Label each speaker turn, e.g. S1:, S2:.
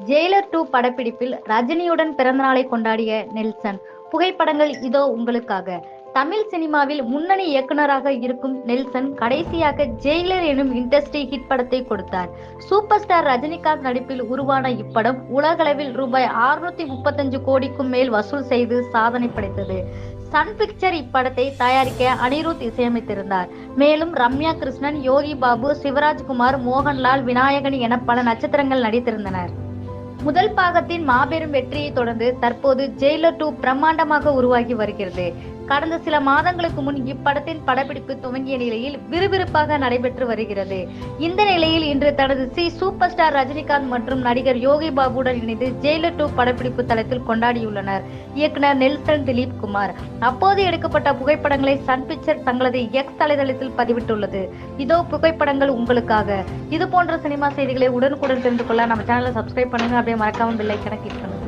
S1: Jailer 2 படப்பிடிப்பில் ரஜினியுடன் பிறந்தநாளை கொண்டாடிய நெல்சன். புகைப்படங்கள் இதோ உங்களுக்காக. தமிழ் சினிமாவில் முன்னணி இயக்குனராக இருக்கும் நெல்சன் கடைசியாக ஜெயிலர் எனும் இண்டஸ்ட்ரி ஹிட் படத்தை கொடுத்தார். சூப்பர் ஸ்டார் ரஜினிகாந்த் நடிப்பில் உருவான இப்படம் உலகளவில் ரூபாய் 635 கோடிக்கும் மேல் வசூல் செய்து சாதனை படைத்தது. சன் பிக்சர் இப்படத்தை தயாரிக்க அனிருத் இசையமைத்திருந்தார். மேலும் ரம்யா கிருஷ்ணன், யோகி பாபு, சிவராஜ்குமார், மோகன்லால், விநாயகன் என பல நட்சத்திரங்கள் நடித்திருந்தனர். முதல் பாகத்தின் மாபெரும் வெற்றியை தொடர்ந்து தற்போது ஜெயிலர் 2 பிரம்மாண்டமாக உருவாகி வருகிறது. கடந்த சில மாதங்களுக்கு முன் இப்படத்தின் படப்பிடிப்பு துவங்கிய நிலையில் விறுவிறுப்பாக நடைபெற்று வருகிறது. இந்த நிலையில் இன்று தனது சூப்பர் ஸ்டார் ரஜினிகாந்த் மற்றும் நடிகர் யோகி பாபுடன் இணைந்து ஜெயிலர் 2 படப்பிடிப்பு தளத்தில் கொண்டாடியுள்ளனர் இயக்குனர் நெல்சன் திலீப் குமார். அப்போது எடுக்கப்பட்ட புகைப்படங்களை சன் பிக்சர் தங்களது எக்ஸ் தலைதளத்தில் பதிவிட்டுள்ளது. இதோ புகைப்படங்கள் உங்களுக்காக. இது போன்ற சினிமா செய்திகளை உடனுக்குடன் தெரிந்து கொள்ள நம்ம சேனலை சப்ஸ்கிரைப் பண்ணுங்க. அப்படியே மறக்காம பெல் ஐகானை கிளிக் பண்ணுங்க.